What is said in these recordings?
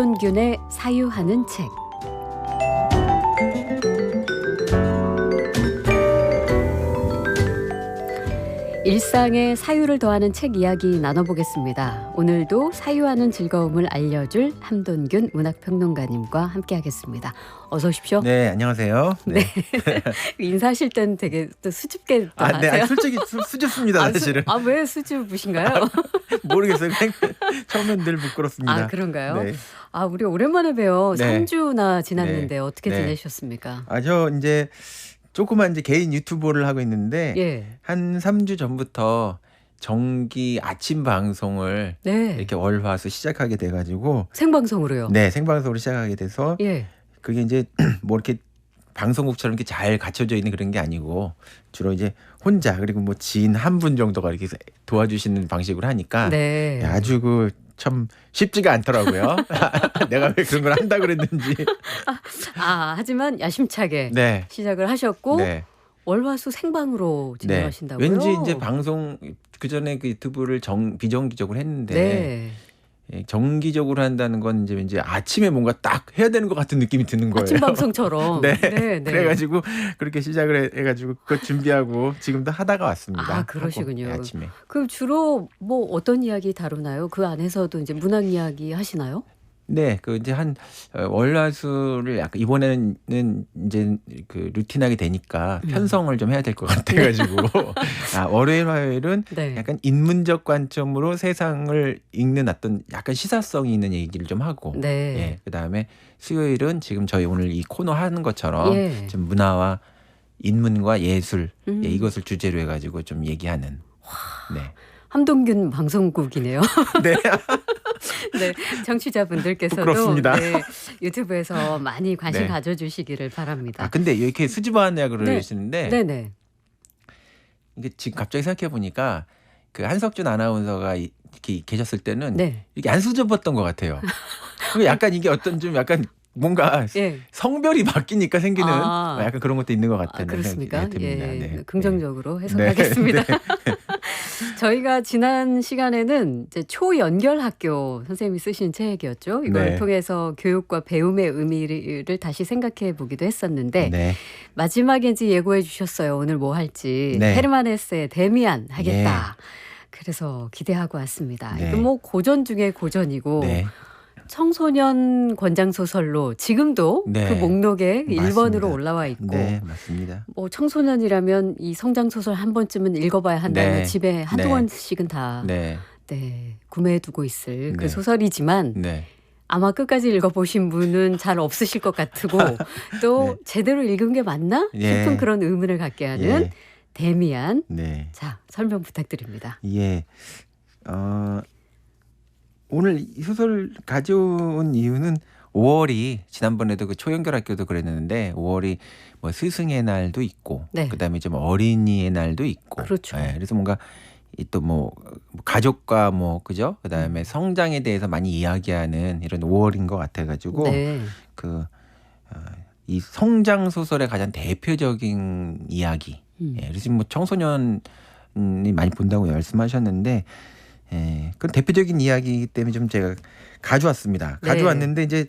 함돈균의 사유하는 책. 일상에 사유를 더하는 책 이야기 나눠보겠습니다. 오늘도 사유하는 즐거움을 알려줄 함돈균 문학평론가님과 함께하겠습니다. 어서 오십시오. 네, 안녕하세요. 네. 인사하실 때는 되게 또 수줍게 또 네, 하세요. 솔직히 수줍습니다, 사실은. 왜 수줍으신가요? 모르겠어요. 그냥 처음엔 늘 부끄럽습니다. 그런가요? 네. 우리 오랜만에 뵈요. 네. 3주나 지났는데 어떻게 네. 지내셨습니까? 저 이제 조그만 개인 유튜브를 하고 있는데 예. 한 3주 전부터 정기 아침 방송을 네. 이렇게 월화수 시작하게 돼가지고 생방송으로요? 네, 생방송으로 시작하게 돼서 예. 그게 이제 뭐 이렇게 방송국처럼 이렇게 잘 갖춰져 있는 그런 게 아니고 주로 이제 혼자 그리고 뭐 지인 한 분 정도가 이렇게 도와주시는 방식으로 하니까 네. 아주 참 쉽지가 않더라고요. 내가 왜 그런 걸 한다 그랬는지. 하지만 야심차게 네. 시작을 하셨고 네. 월화수 생방으로 네. 진행하신다고요? 왠지 이제 방송 그 전에 그 유튜브를 비정기적으로 했는데 네. 정기적으로 한다는 건 이제 왠지 아침에 뭔가 딱 해야 되는 것 같은 느낌이 드는 거예요. 아침 방송처럼. 네. 네. 그래가지고 그렇게 시작을 해가지고 그거 준비하고 지금도 하다가 왔습니다. 그러시군요. 하고, 아침에. 그럼 주로 뭐 어떤 이야기 다루나요? 그 안에서도 이제 문학 이야기 하시나요? 네, 그 이제 한 월화수를 약간 이번에는 이제 그 루틴하게 되니까 편성을 좀 해야 될 것 같아가지고 월요일 화요일은 네. 약간 인문적 관점으로 세상을 읽는 어떤 약간 시사성이 있는 얘기를 좀 하고, 네. 예, 그 다음에 수요일은 지금 저희 오늘 이 코너 하는 것처럼 예. 좀 문화와 인문과 예술 음. 이것을 주제로 해가지고 좀 얘기하는. 네. 함동균 방송국이네요. 네. 네, 청취자분들께서도 부끄럽습니다. 네, 유튜브에서 많이 관심 네. 가져주시기를 바랍니다. 근데 이렇게 수줍어하냐 그러시는데. 네네. 이게 지금 갑자기 생각해 보니까 그 한석준 아나운서가 이렇게 계셨을 때는 네. 이렇게 안 수줍었던 것 같아요. 그리고 약간 이게 어떤 좀 약간 뭔가 예. 성별이 바뀌니까 생기는 약간 그런 것도 있는 것 같아요. 그렇습니까? 듭니다. 예, 네. 긍정적으로 네. 해석하겠습니다. 네. 저희가 지난 시간에는 이제 초연결학교 선생님이 쓰신 책이었죠. 이걸 네. 통해서 교육과 배움의 의미를 다시 생각해 보기도 했었는데 네. 마지막에 이제 예고해 주셨어요. 오늘 뭐 할지. 네. 헤르만 헤세의 데미안 하겠다. 그래서 기대하고 왔습니다. 네. 이거 뭐 고전 중에 고전이고 네. 청소년 권장 소설로 지금도 네. 그 목록에 맞습니다. 1번으로 올라와 있고 네, 맞습니다. 뭐 청소년이라면 이 성장 소설 한 번쯤은 읽어봐야 한다는 네. 집에 한두 네. 권씩은 다 네. 구매해 두고 있을 그 네. 소설이지만 네. 아마 끝까지 읽어보신 분은 잘 없으실 것 같고 또 네. 제대로 읽은 게 맞나 예. 싶은 그런 의문을 갖게 하는 예. 데미안. 네. 자, 설명 부탁드립니다. 예. 오늘 이 소설 가져온 이유는 5월이 지난번에도 그 초연결학교도 그랬는데 5월이 뭐 스승의 날도 있고 네. 그다음에 좀 어린이의 날도 있고 그렇죠. 예, 그래서 뭔가 또 뭐 가족과 뭐 그죠? 그다음에 성장에 대해서 많이 이야기하는 이런 5월인 것 같아가지고 네. 이 성장 소설의 가장 대표적인 이야기. 예, 그래서 뭐 청소년이 많이 본다고 말씀하셨는데. 예, 그런 대표적인 이야기이기 때문에 좀 제가 가져왔습니다. 네. 가져왔는데 이제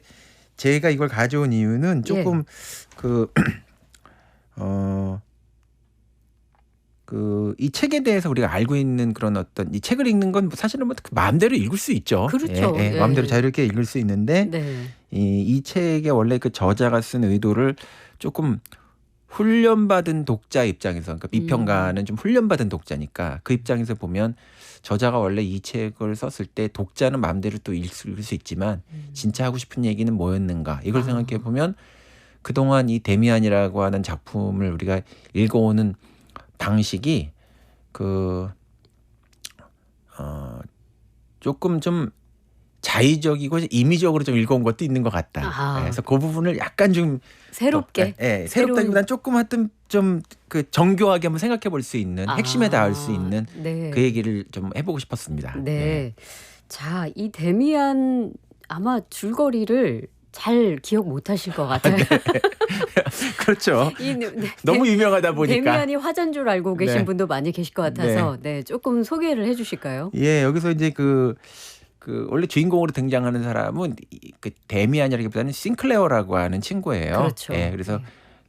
제가 이걸 가져온 이유는 조금 이 책에 대해서 우리가 알고 있는 그런 어떤 이 책을 읽는 건 사실은 뭐 마음대로 읽을 수 있죠. 그렇죠. 예, 예. 마음대로 자유롭게 읽을 수 있는데 네. 이 책의 원래 그 저자가 쓴 의도를 조금 훈련받은 독자 입장에서 그러니까 비평가는 좀 훈련받은 독자니까 그 입장에서 보면 저자가 원래 이 책을 썼을 때 독자는 마음대로 또 읽을 수 있지만 진짜 하고 싶은 얘기는 뭐였는가 이걸 생각해 보면 그동안 이 데미안이라고 하는 작품을 우리가 읽어오는 방식이 조금 좀 자의적이고 임의적으로 좀 읽어온 것도 있는 것 같다. 그래서 그 부분을 약간 좀 새롭게, 새롭다기보다는 조금 하여튼 좀 그 정교하게 한번 생각해 볼 수 있는 핵심에 닿을 수 있는 그 얘기를 좀 해보고 싶었습니다. 네. 자, 이 데미안 아마 줄거리를 잘 기억 못하실 것 같아요. 그렇죠. 너무 유명하다 보니까. 데미안이 화자인 줄 알고 계신 네. 분도 많이 계실 것 같아서 조금 소개를 해주실까요? 예, 여기서 이제 그 그 원래 주인공으로 등장하는 사람은 그 데미안이라기보다는 싱클레어라고 하는 친구예요. 그렇죠. 예, 그래서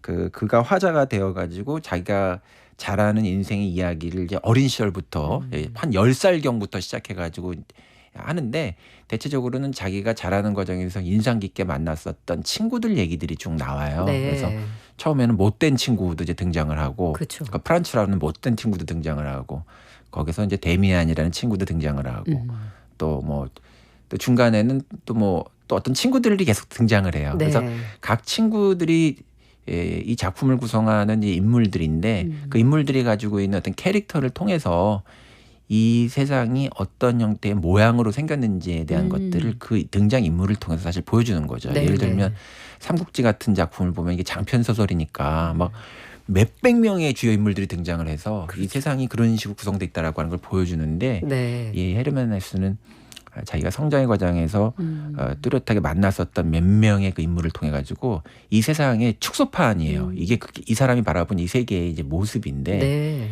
그가 화자가 되어가지고 자기가 자라는 인생의 이야기를 이제 어린 시절부터 한 10살경부터 시작해가지고 하는데 대체적으로는 자기가 자라는 과정에서 인상 깊게 만났었던 친구들 얘기들이 쭉 나와요. 네. 그래서 처음에는 못된 친구도 이제 등장을 하고, 그렇죠. 그러니까 프란츠라는 못된 친구도 등장을 하고, 거기서 이제 데미안이라는 친구도 등장을 하고, 또 중간에는 또 어떤 친구들이 계속 등장을 해요. 네. 그래서 각 친구들이 이 작품을 구성하는 이 인물들인데 그 인물들이 가지고 있는 어떤 캐릭터를 통해서 이 세상이 어떤 형태의 모양으로 생겼는지에 대한 것들을 그 등장 인물을 통해서 사실 보여주는 거죠. 네, 예를 들면 삼국지 같은 작품을 보면 이게 장편 소설이니까 막 몇백 명의 주요 인물들이 등장을 해서 이 세상이 그런 식으로 구성돼 있다라고 하는 걸 보여주는데 네. 이 헤르만 헤스는 자기가 성장의 과정에서 뚜렷하게 만났었던 몇 명의 그 인물을 통해 가지고 이 세상의 축소판이에요. 이게 이 사람이 바라본 이 세계의 이제 모습인데 네.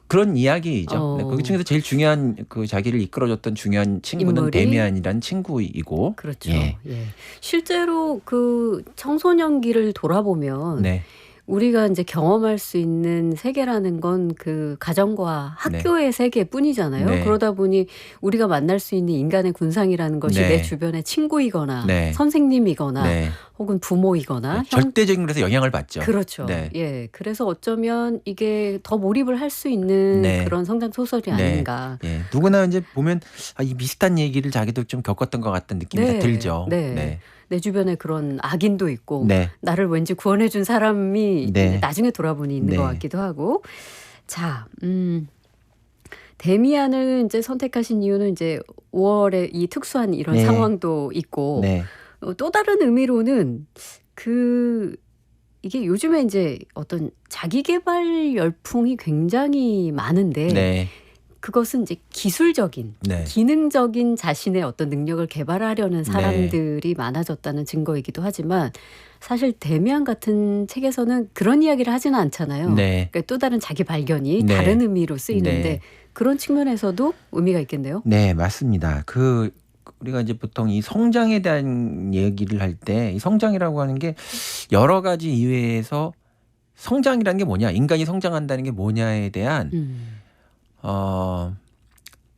그런 이야기이죠. 네, 그 중에서 제일 중요한 그 자기를 이끌어줬던 중요한 친구는 인물이? 데미안이라는 친구이고, 그렇죠. 예. 예. 실제로 그 청소년기를 돌아보면 네, 우리가 이제 경험할 수 있는 세계라는 건 그 가정과 학교의 세계뿐이잖아요. 네. 그러다 보니 우리가 만날 수 있는 인간의 군상이라는 것이 네. 내 주변의 친구이거나 네. 선생님이거나 네. 혹은 부모이거나 절대적인 것에서 영향을 받죠. 그렇죠. 네. 예. 그래서 어쩌면 이게 더 몰입을 할 수 있는 네. 그런 성장 소설이 네. 아닌가. 예, 누구나 이제 보면 이 비슷한 얘기를 자기도 좀 겪었던 것 같은 느낌이 네. 들죠. 네. 네. 내 주변에 그런 악인도 있고 네. 나를 왠지 구원해준 사람이 네. 이제 나중에 돌아보니 있는 네. 것 같기도 하고. 자, 데미안을 이제 선택하신 이유는 이제 5월에 이 특수한 이런 네. 상황도 있고 네. 또 다른 의미로는 이게 요즘에 이제 어떤 자기 개발 열풍이 굉장히 많은데 네. 그것은 이제 기술적인, 네. 기능적인 자신의 어떤 능력을 개발하려는 사람들이 많아졌다는 증거이기도 하지만 사실 데미안 같은 책에서는 그런 이야기를 하지는 않잖아요. 네. 그러니까 또 다른 자기 발견이 네. 다른 의미로 쓰이는데 네. 그런 측면에서도 의미가 있겠네요. 네, 맞습니다. 우리가 이제 보통 이 성장에 대한 얘기를 할 때 이 성장이라고 하는 게 여러 가지 이외에서 성장이라는 게 뭐냐, 인간이 성장한다는 게 뭐냐에 대한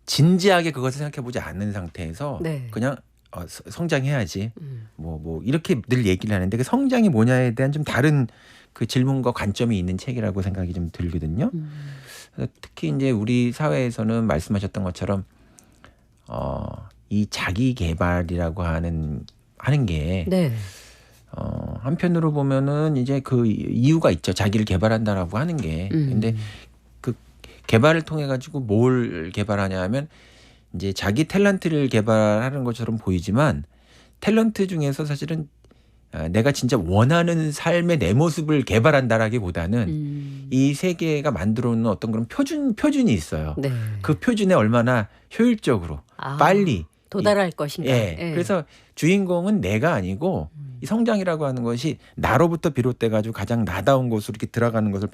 진지하게 그것을 생각해 보지 않는 상태에서 네. 그냥 성장해야지 뭐 이렇게 늘 얘기를 하는데 그 성장이 뭐냐에 대한 좀 다른 그 질문과 관점이 있는 책이라고 생각이 좀 들거든요. 그래서 특히 이제 우리 사회에서는 말씀하셨던 것처럼 이 자기 개발이라고 하는 게 네. 한편으로 보면은 이제 그 이유가 있죠. 자기를 개발한다라고 하는 게. 근데 그 개발을 통해 가지고 뭘 개발하냐 하면 이제 자기 탤런트를 개발하는 것처럼 보이지만 탤런트 중에서 사실은 내가 진짜 원하는 삶의 내 모습을 개발한다라기보다는 이 세계가 만들어 놓은 어떤 그런 표준이 있어요. 네. 그 표준에 얼마나 효율적으로 빨리 도달할 것인가. 예. 예. 그래서 주인공은 내가 아니고 이 성장이라고 하는 것이 나로부터 비롯돼 가지고 가장 나다운 곳으로 이렇게 들어가는 것을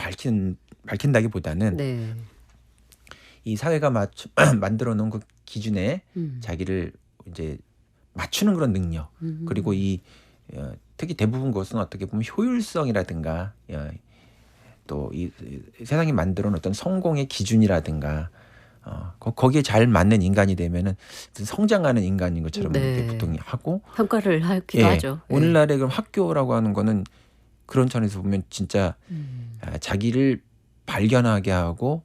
밝힌다기보다는 네. 이 사회가 만들어 놓은 그 기준에 자기를 이제 맞추는 그런 능력 그리고 특히 대부분 것은 어떻게 보면 효율성이라든가 또 이 세상이 만들어 놓은 어떤 성공의 기준이라든가 거기에 잘 맞는 인간이 되면은 성장하는 인간인 것처럼 네. 이렇게 보통 하고 평가를 하기도 하죠. 예. 오늘날의 그럼 학교라고 하는 거는 그런 차원에서 보면 진짜 자기를 발견하게 하고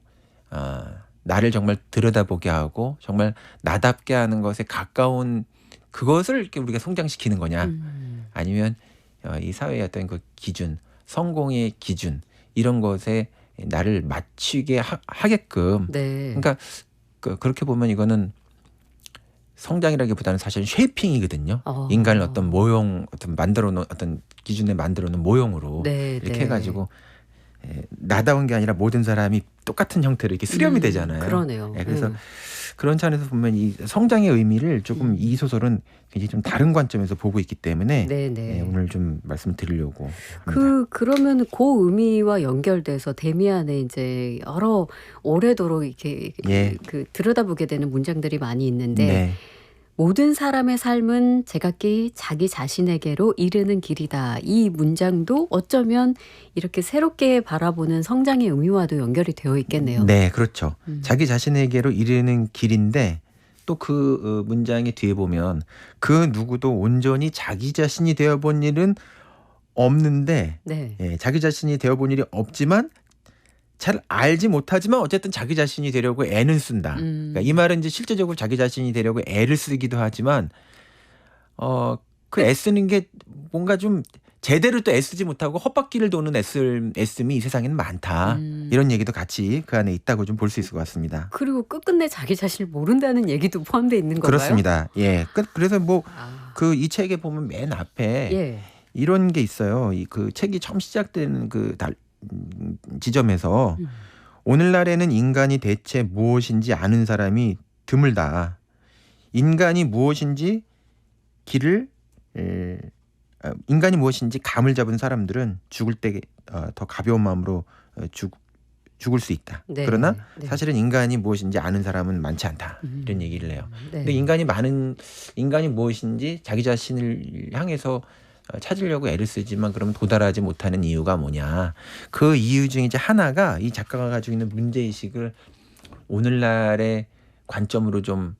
나를 정말 들여다보게 하고 정말 나답게 하는 것에 가까운 그것을 이렇게 우리가 성장시키는 거냐 아니면 이 사회의 어떤 그 기준, 성공의 기준 이런 것에 나를 맞추게 하게끔. 네. 그러니까 그렇게 보면 이거는 성장이라기보다는 사실 쉐이핑이거든요. 인간을 어떤 모형, 어떤 만들어 놓은 어떤 기준에 만들어 놓은 모형으로 네, 이렇게 네. 해가지고 나다운 게 아니라 모든 사람이 똑같은 형태로 이렇게 수렴이 되잖아요. 그러네요. 그래서 그런 차원에서 보면 이 성장의 의미를 조금 이 소설은 굉장히 좀 다른 관점에서 보고 있기 때문에 네네. 오늘 좀 말씀드리려고 합니다. 그러면 그 의미와 연결돼서 데미안의 이제 여러 오래도록 이렇게 예. 들여다보게 되는 문장들이 많이 있는데 네. 모든 사람의 삶은 제각기 자기 자신에게로 이르는 길이다. 이 문장도 어쩌면 이렇게 새롭게 바라보는 성장의 의미와도 연결이 되어 있겠네요. 네, 그렇죠. 음. 자기 자신에게로 이르는 길인데 또 그 문장의 뒤에 보면 그 누구도 온전히 자기 자신이 되어본 일은 없는데 네. 예, 자기 자신이 되어본 일이 없지만 잘 알지 못하지만 어쨌든 자기 자신이 되려고 애는 쓴다. 그러니까 이 말은 이제 실제적으로 자기 자신이 되려고 애를 쓰기도 하지만 그 애쓰는 게 뭔가 좀 제대로 또 애쓰지 못하고 헛바퀴를 도는 애씀이 이 세상에는 많다. 이런 얘기도 같이 그 안에 있다고 좀 볼 수 있을 것 같습니다. 그리고 끝끝내 자기 자신을 모른다는 얘기도 포함되어 있는 건가요? 그렇습니다. 예. 그래서 뭐 아. 이 책에 보면 맨 앞에 예. 이런 게 있어요. 그 책이 처음 시작되는 지점에서 오늘날에는 인간이 대체 무엇인지 아는 사람이 드물다. 인간이 무엇인지 인간이 무엇인지 감을 잡은 사람들은 죽을 때 더 가벼운 마음으로 죽을 수 있다. 네. 그러나 네. 사실은 인간이 무엇인지 아는 사람은 많지 않다. 이런 얘기를 해요. 네. 근데 인간이 무엇인지 자기 자신을 향해서 찾으려고 애를 쓰지만 그러면 도달하지 못하는 이유가 뭐냐. 그 이유 중에 이제 하나가 이 작가가 가지고 있는 문제의식을 오늘날의 관점으로 좀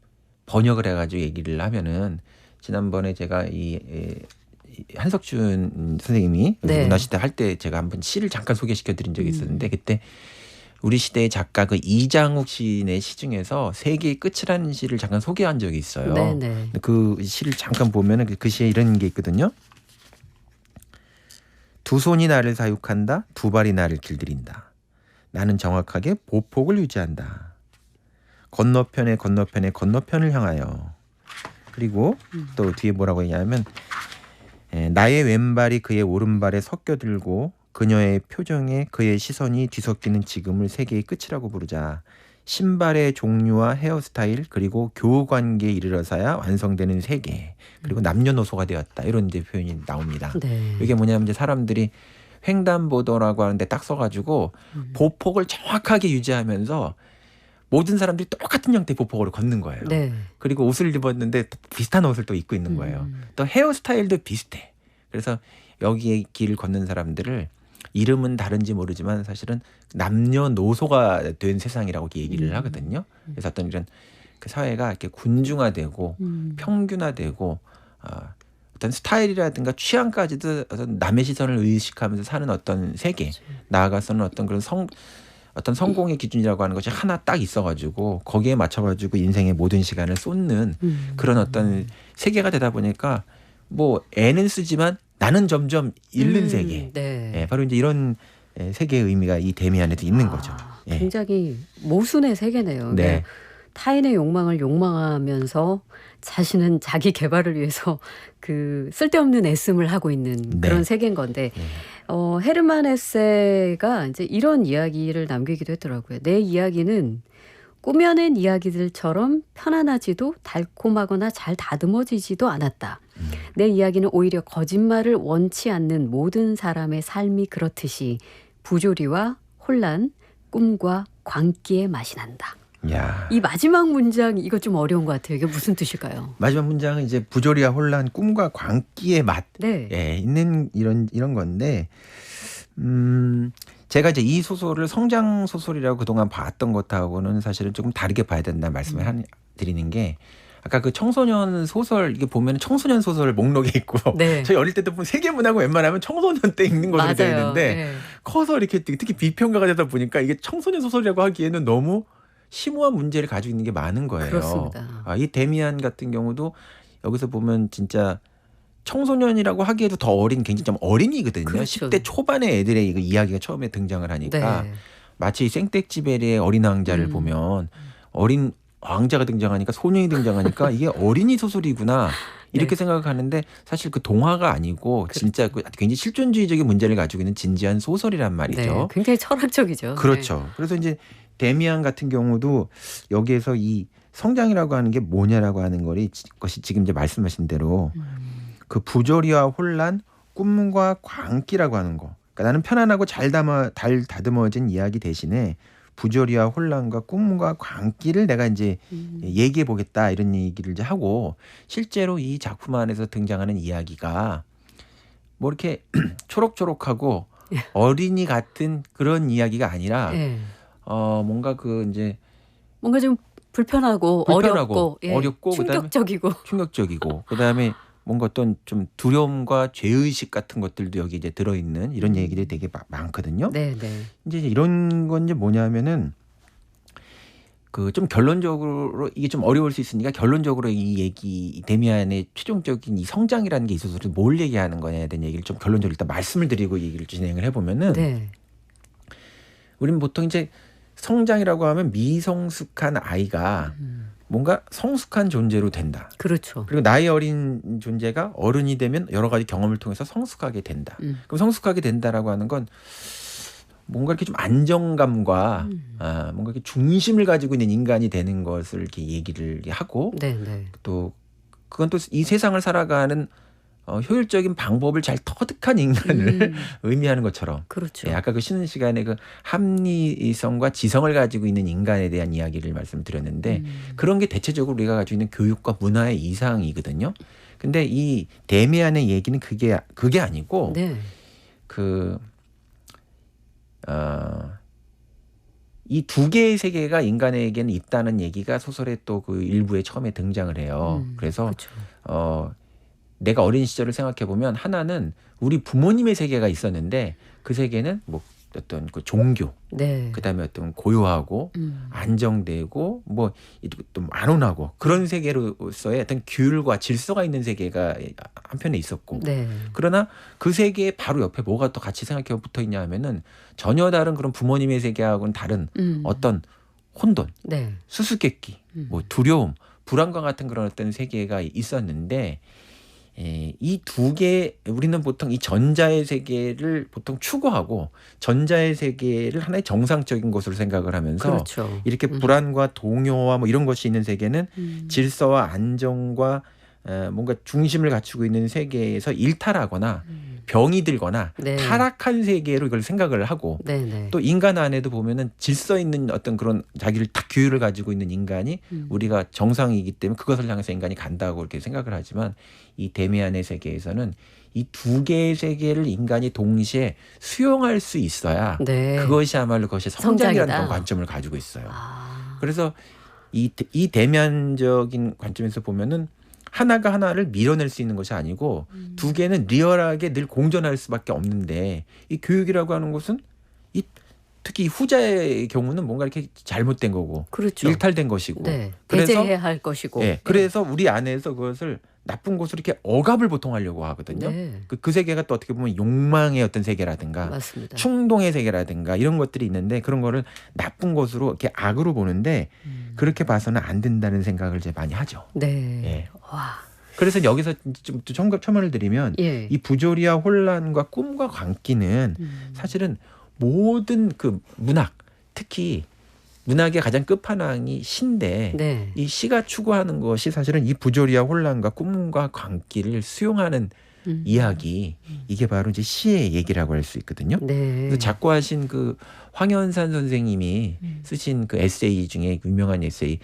번역을 해가지고 얘기를 하면은 지난번에 제가 이 한석준 선생님이 네. 문화시대 할 때 제가 한번 시를 잠깐 소개시켜 드린 적이 있었는데 그때 우리 시대의 작가 그 이장욱 시인의 시 중에서 세계의 끝이라는 시를 잠깐 소개한 적이 있어요. 네네. 그 시를 잠깐 보면은 그 시에 이런 게 있거든요. 두 손이 나를 사육한다. 두 발이 나를 길들인다. 나는 정확하게 보폭을 유지한다. 건너편에 건너편을 향하여. 그리고 또 뒤에 뭐라고 했냐면 나의 왼발이 그의 오른발에 섞여들고 그녀의 표정에 그의 시선이 뒤섞이는 지금을 세계의 끝이라고 부르자. 신발의 종류와 헤어스타일 그리고 교우관계에 이르러서야 완성되는 세계 그리고 남녀노소가 되었다. 이런 이제 표현이 나옵니다. 네. 이게 뭐냐면 이제 사람들이 횡단보도라고 하는데 딱 써가지고 보폭을 정확하게 유지하면서 모든 사람들이 똑같은 형태의 보폭으로 걷는 거예요. 네. 그리고 옷을 입었는데 비슷한 옷을 또 입고 있는 거예요. 또 헤어스타일도 비슷해. 그래서 여기에 길을 걷는 사람들을 이름은 다른지 모르지만 사실은 남녀노소가 된 세상이라고 얘기를 하거든요. 그래서 어떤 이런 그 사회가 이렇게 군중화되고 평균화되고 어떤 스타일이라든가 취향까지도 어떤 남의 시선을 의식하면서 사는 어떤 세계, 나아가서는 어떤 그런 어떤 성공의 기준이라고 하는 것이 하나 딱 있어가지고 거기에 맞춰가지고 인생의 모든 시간을 쏟는 그런 어떤 세계가 되다 보니까 뭐 애는 쓰지만 나는 점점 잃는 세계. 네. 예, 바로 이제 이런 세계의 의미가 이 데미안에도 있는 거죠. 예. 굉장히 모순의 세계네요. 네. 타인의 욕망을 욕망하면서 자신은 자기 개발을 위해서 그 쓸데없는 애씀을 하고 있는 그런 네. 세계인 건데 헤르만 헤세가 이제 이런 이야기를 남기기도 했더라고요. 내 이야기는 꾸며낸 이야기들처럼 편안하지도 달콤하거나 잘 다듬어지지도 않았다. 내 이야기는 오히려 거짓말을 원치 않는 모든 사람의 삶이 그렇듯이 부조리와 혼란, 꿈과 광기의 맛이 난다. 야. 이 마지막 문장 이거 좀 어려운 것 같아요. 이게 무슨 뜻일까요? 마지막 문장은 이제 부조리와 혼란, 꿈과 광기의 맛. 네. 예, 있는 이런 건데 제가 이제 이 소설을 성장 소설이라고 그동안 봤던 것하고는 사실은 조금 다르게 봐야 된다는 말씀을 드리는 게 아까 그 청소년 소설 이게 보면 청소년 소설 목록에 있고 네. 저희 어릴 때도 보면 세계문하고 웬만하면 청소년 때 읽는 것으로 되어 맞아요. 있는데 네. 커서 이렇게 특히 비평가가 되다 보니까 이게 청소년 소설이라고 하기에는 너무 심오한 문제를 가지고 있는 게 많은 거예요. 그렇습니다. 이 데미안 같은 경우도 여기서 보면 진짜 청소년이라고 하기에도 더 어린 굉장히 좀 어린이거든요. 그렇죠. 10대 초반의 애들의 그 이야기가 처음에 등장을 하니까 네. 마치 생텍쥐베리의 어린 왕자를 보면 어린 왕자가 등장하니까 소년이 등장하니까 이게 어린이 소설이구나 이렇게 네. 생각하는데 사실 그 동화가 아니고 진짜 그 굉장히 실존주의적인 문제를 가지고 있는 진지한 소설이란 말이죠. 네. 굉장히 철학적이죠. 그렇죠. 그래서 이제 데미안 같은 경우도 여기에서 이 성장이라고 하는 게 뭐냐라고 하는 것이 지금 이제 말씀하신 대로 그 부조리와 혼란, 꿈과 광기라고 하는 거. 그러니까 나는 편안하고 잘 다듬어진 이야기 대신에 부조리와 혼란과 꿈과 광기를 내가 이제 얘기해 보겠다 이런 얘기를 이제 하고 실제로 이 작품 안에서 등장하는 이야기가 뭐 이렇게 초록초록하고 어린이 같은 그런 이야기가 아니라 예. 뭔가 그 이제 뭔가 좀 불편하고 불편하고 어렵고 어렵고 그다음에 충격적이고. 충격적이고 그다음에 뭔가 어떤 좀 두려움과 죄의식 같은 것들도 여기 이제 들어있는 이런 얘기들이 되게 많거든요. 네, 네. 이제 이런 건 이제 뭐냐면은 그 좀 결론적으로 이게 좀 어려울 수 있으니까 결론적으로 이 얘기 데미안의 최종적인 이 성장이라는 게 있어서 뭘 얘기하는 거냐에 대한 얘기를 좀 결론적으로 일단 말씀을 드리고 얘기를 진행을 해보면은 네. 우리는 보통 이제 성장이라고 하면 미성숙한 아이가 뭔가 성숙한 존재로 된다. 그렇죠. 그리고 나이 어린 존재가 어른이 되면 여러 가지 경험을 통해서 성숙하게 된다. 그럼 성숙하게 된다라고 하는 건 뭔가 이렇게 좀 안정감과 뭔가 이렇게 중심을 가지고 있는 인간이 되는 것을 이렇게 얘기를 하고 네, 네. 또 그건 또 이 세상을 살아가는 효율적인 방법을 잘 터득한 인간을 의미하는 것처럼 그렇죠. 예, 아까 그 쉬는 시간에 그 합리성과 지성을 가지고 있는 인간에 대한 이야기를 말씀드렸는데 그런 게 대체적으로 우리가 가지고 있는 교육과 문화의 이상이거든요. 근데 이 데미안의 얘기는 그게 아니고 네. 그 이 두 개의 세계가 인간에게는 있다는 얘기가 소설의 또 그 일부에 처음에 등장을 해요. 그래서 그렇죠. 내가 어린 시절을 생각해 보면 하나는 우리 부모님의 세계가 있었는데 그 세계는 뭐 어떤 그 종교, 네. 그다음에 어떤 고요하고 안정되고 뭐 또 안온하고 그런 세계로서의 어떤 규율과 질서가 있는 세계가 한편에 있었고 네. 그러나 그 세계의 바로 옆에 뭐가 또 같이 생각해 붙어 있냐 하면은 전혀 다른 그런 부모님의 세계하고는 다른 어떤 혼돈, 네. 수수께끼, 뭐 두려움, 불안감 같은 그런 어떤 세계가 있었는데 이 두 개 우리는 보통 이 전자의 세계를 보통 추구하고 전자의 세계를 하나의 정상적인 것으로 생각을 하면서 그렇죠. 이렇게 불안과 동요와 뭐 이런 것이 있는 세계는 질서와 안정과 뭔가 중심을 갖추고 있는 세계에서 일탈하거나 병이 들거나 네. 타락한 세계로 이걸 생각을 하고 네, 네. 또 인간 안에도 보면은 질서 있는 어떤 그런 자기를 딱 규율을 가지고 있는 인간이 우리가 정상이기 때문에 그것을 향해서 인간이 간다고 이렇게 생각을 하지만 이 데미안의 세계에서는 이 두 개의 세계를 인간이 동시에 수용할 수 있어야 네. 그것이야말로 그것이 성장이라는 성장이다. 그런 관점을 가지고 있어요. 아. 그래서 이 데미안적인 관점에서 보면은 하나가 하나를 밀어낼 수 있는 것이 아니고 두 개는 리얼하게 늘 공존할 수밖에 없는데 이 교육이라고 하는 것은 특히 이 후자의 경우는 뭔가 이렇게 잘못된 거고 그렇죠. 일탈된 것이고 네. 그래서 배제해야 할 것이고. 예, 그래서 우리 안에서 그것을 나쁜 것으로 이렇게 억압을 보통 하려고 하거든요. 네. 그 세계가 또 어떻게 보면 욕망의 어떤 세계라든가 맞습니다. 충동의 세계라든가 이런 것들이 있는데 그런 거를 나쁜 것으로 이렇게 악으로 보는데 그렇게 봐서는 안 된다는 생각을 이제 많이 하죠. 네. 예. 와. 그래서 여기서 좀 첨언을 드리면 예. 이 부조리와 혼란과 꿈과 광기는 사실은 모든 그 문학, 특히 문학의 가장 끝판왕이 시인데 네. 이 시가 추구하는 것이 사실은 이 부조리와 혼란과 꿈과 광기를 수용하는 이야기, 이게 바로 이제 시의 얘기라고 할 수 있거든요. 네. 그래서 작고하신 그 황현산 선생님이 쓰신 그 에세이 중에 유명한 에세이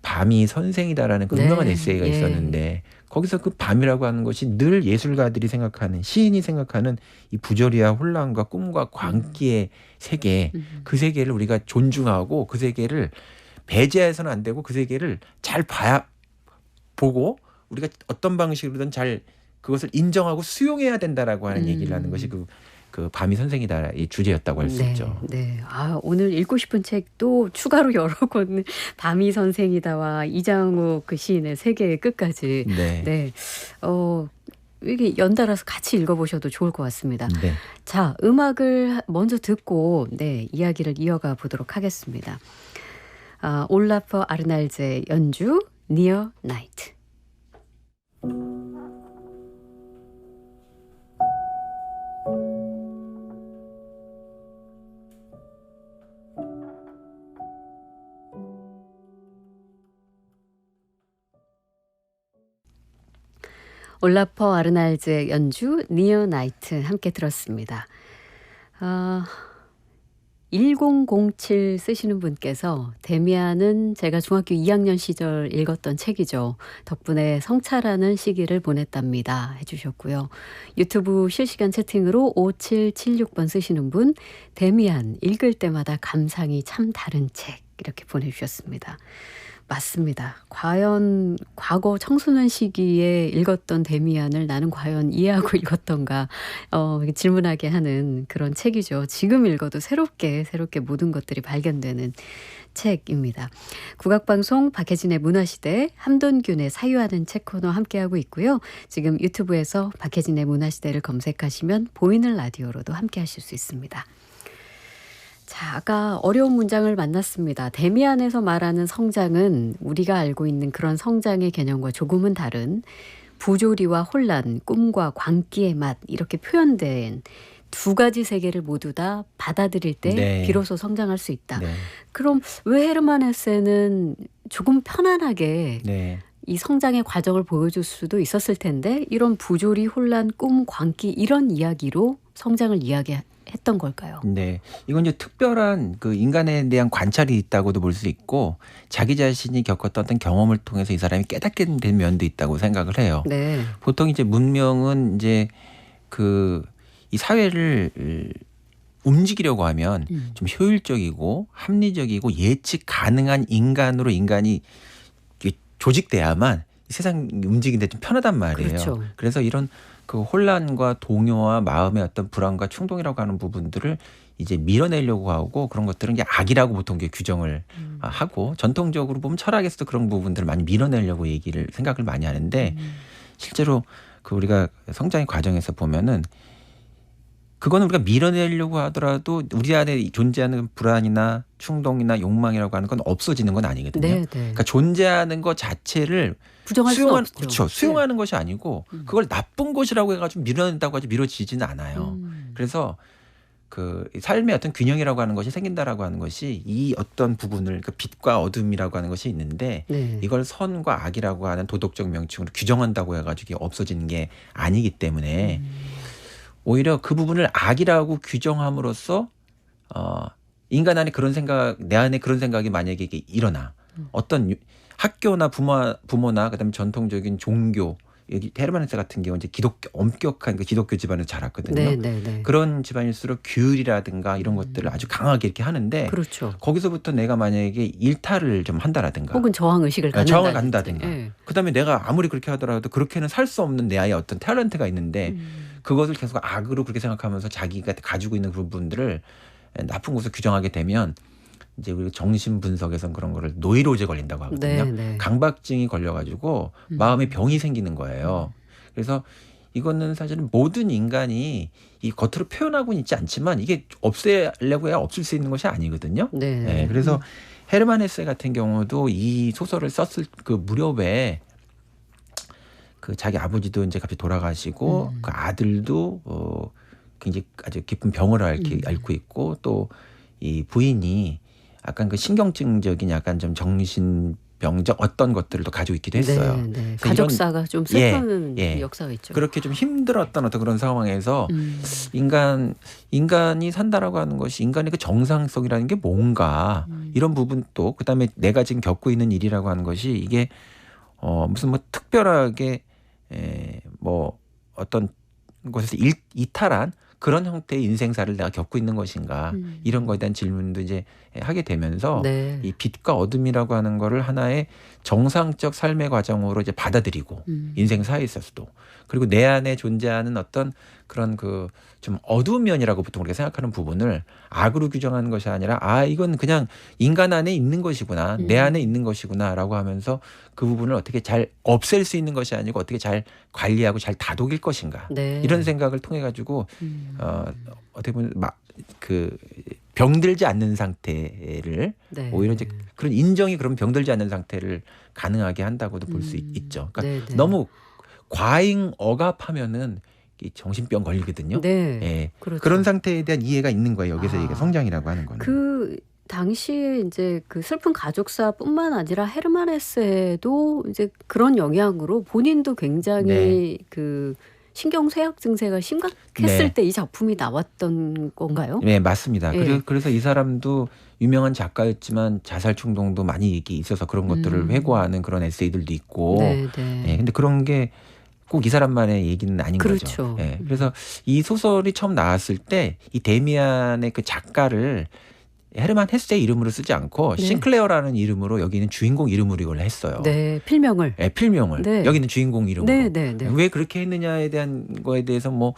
밤이 선생이다라는 그 네. 유명한 에세이가 예. 있었는데 거기서 그 밤이라고 하는 것이 늘 예술가들이 생각하는 시인이 생각하는 이 부조리와 혼란과 꿈과 광기의 세계, 그 세계를 우리가 존중하고 그 세계를 배제해서는 안 되고 그 세계를 잘 보고 우리가 어떤 방식으로든 잘 그것을 인정하고 수용해야 된다라고 하는 얘기를 하는 것이 그 밤이 선생이다 이 주제였다고 할 수 네. 있죠. 네. 아, 오늘 읽고 싶은 책도 추가로 여러 권 밤이 선생이다와 이장욱 그 시인의 세계의 끝까지. 네. 네. 이게 연달아서 같이 읽어보셔도 좋을 것 같습니다. 네. 자, 음악을 먼저 듣고 네, 이야기를 이어가 보도록 하겠습니다. 올라프 아르날즈의 연주 니어 나이트. 올라퍼 아르날즈의 연주 니어 나이트 함께 들었습니다. 1007 쓰시는 분께서 데미안은 제가 중학교 2학년 시절 읽었던 책이죠. 덕분에 성찰하는 시기를 보냈답니다. 해주셨고요. 유튜브 실시간 채팅으로 5776번 쓰시는 분 데미안 읽을 때마다 감상이 참 다른 책 이렇게 보내주셨습니다. 맞습니다. 과연 과거 청소년 시기에 읽었던 데미안을 나는 과연 이해하고 읽었던가 질문하게 하는 그런 책이죠. 지금 읽어도 새롭게 모든 것들이 발견되는 책입니다. 국악방송 박혜진의 문화시대 함돈균의 사유하는 책 코너 함께하고 있고요. 지금 유튜브에서 박혜진의 문화시대를 검색하시면 보이는 라디오로도 함께하실 수 있습니다. 자, 아까 어려운 문장을 만났습니다. 데미안에서 말하는 성장은 우리가 알고 있는 그런 성장의 개념과 조금은 다른 부조리와 혼란, 꿈과 광기의 맛 이렇게 표현된 두 가지 세계를 모두 다 받아들일 때 네. 비로소 성장할 수 있다. 네. 그럼 왜 헤르만 헤세는 조금 편안하게 네. 이 성장의 과정을 보여줄 수도 있었을 텐데 이런 부조리, 혼란, 꿈, 광기 이런 이야기로 성장을 이야기했던 걸까요? 네. 이건 이제 특별한 그 인간에 대한 관찰이 있다고도 볼 수 있고 자기 자신이 겪었던 어떤 경험을 통해서 이 사람이 깨닫게 된 면도 있다고 생각을 해요. 네. 보통 이제 문명은 이제 이 사회를 움직이려고 하면 좀 효율적이고 합리적이고 예측 가능한 인간으로 인간이 조직돼야만 세상 움직이는데 좀 편하단 말이에요. 그렇죠. 그래서 이런 그 혼란과 동요와 마음의 어떤 불안과 충동이라고 하는 부분들을 이제 밀어내려고 하고 그런 것들은 이제 악이라고 보통 이게 규정을 하고 전통적으로 보면 철학에서도 그런 부분들을 많이 밀어내려고 생각을 많이 하는데 실제로 그 우리가 성장의 과정에서 보면은 그거는 우리가 밀어내려고 하더라도 우리 안에 존재하는 불안이나 충동이나 욕망이라고 하는 건 없어지는 건 아니거든요. 네, 네. 그러니까 존재하는 것 자체를 부정할 수 없죠. 그렇죠. 수용하는 것이 아니고 그걸 나쁜 것이라고 해가지고 밀어낸다고 하지 밀어지지는 않아요. 그래서 그 삶의 어떤 균형이라고 하는 것이 생긴다라고 하는 것이 이 어떤 부분을 그 빛과 어둠이라고 하는 것이 있는데 네. 이걸 선과 악이라고 하는 도덕적 명칭으로 규정한다고 해가지고 이게 없어지는 게 아니기 때문에 오히려 그 부분을 악이라고 규정함으로써 인간 안에 그런 생각, 내 안에 그런 생각이 만약에 이게 일어나 어떤 학교나 부모나 그다음에 전통적인 종교 여기 헤르만 헤세 같은 경우 이제 엄격한 그 기독교 집안에서 자랐거든요. 네, 네, 네. 그런 집안일수록 규율이라든가 이런 것들을 아주 강하게 이렇게 하는데 그렇죠. 거기서부터 내가 만약에 일탈을 좀 한다라든가 혹은 저항 의식을 저항을 갖는다든지. 갖는다든가 네. 그다음에 내가 아무리 그렇게 하더라도 그렇게는 살 수 없는 내 아이의 어떤 탤런트가 있는데 그것을 계속 악으로 그렇게 생각하면서 자기가 가지고 있는 부분들을 나쁜 것으로 규정하게 되면 이제 우리 정신 분석에서는 그런 거를 노이로제 걸린다고 하거든요. 네, 네. 강박증이 걸려가지고 마음에 병이 생기는 거예요. 그래서 이거는 사실은 모든 인간이 이 겉으로 표현하고는 있지 않지만 이게 없애려고 해야 없을 수 있는 것이 아니거든요. 네. 네, 그래서 헤르만 헤세 같은 경우도 이 소설을 썼을 그 무렵에 그 자기 아버지도 이제 갑자기 돌아가시고 그 아들도 굉장히 아주 깊은 병을 앓고 있고 또 이 부인이 약간 그 신경증적인 약간 좀 정신병적 어떤 것들을 또 가지고 있기도 했어요. 네, 네. 그래서 가족사가 좀 슬픈 예. 역사가 있죠. 그렇게 좀 힘들었던 어떤 그런 상황에서 인간이 산다라고 하는 것이 인간의 그 정상성이라는 게 뭔가 이런 부분 또 그다음에 내가 지금 겪고 있는 일이라고 하는 것이 이게 무슨 뭐 특별하게 뭐 어떤 것에서 이탈한 그런 형태의 인생사를 내가 겪고 있는 것인가 이런 거에 대한 질문도 이제 하게 되면서 네. 이 빛과 어둠이라고 하는 거를 하나의 정상적 삶의 과정으로 이제 받아들이고 인생사에 있어서도 그리고 내 안에 존재하는 어떤 그런 그 좀 어두운 면이라고 보통 우리가 생각하는 부분을 악으로 규정하는 것이 아니라 이건 그냥 인간 안에 있는 것이구나 내 안에 있는 것이구나라고 하면서 그 부분을 어떻게 잘 없앨 수 있는 것이 아니고 어떻게 잘 관리하고 잘 다독일 것인가 네. 이런 생각을 통해 가지고 어떻게 보면 그 병들지 않는 상태를 네. 오히려 이제 그런 인정이 그런 병들지 않는 상태를 가능하게 한다고도 볼 수 있죠. 그러니까 네, 네. 너무 과잉 억압하면은 이 정신병 걸리거든요. 네. 예. 그렇죠. 그런 상태에 대한 이해가 있는 거예요. 여기서 이게 성장이라고 하는 거는. 그 당시에 이제 그 슬픈 가족사뿐만 아니라 헤르만 헤세도 이제 그런 영향으로 본인도 네. 굉장히 그 신경쇠약 증세가 심각했을 네. 때 이 작품이 나왔던 건가요? 네, 맞습니다. 예. 그래서 이 사람도 유명한 작가였지만 자살 충동도 많이 이게 있어서 그런 것들을 음. 회고하는 그런 에세이들도 있고, 네, 예, 네. 근데 그런 게 꼭 이 사람만의 얘기는 아닌 거죠. 그렇죠. 예, 그래서 이 소설이 처음 나왔을 때 이 데미안의 그 작가를 헤르만 헤세 이름으로 쓰지 않고 네. 싱클레어라는 이름으로 여기는 주인공 이름으로 이걸 했어요. 네, 필명을. 예, 필명을. 네. 여기는 주인공 이름으로. 네, 네, 네. 왜 그렇게 했느냐에 대한 거에 대해서 뭐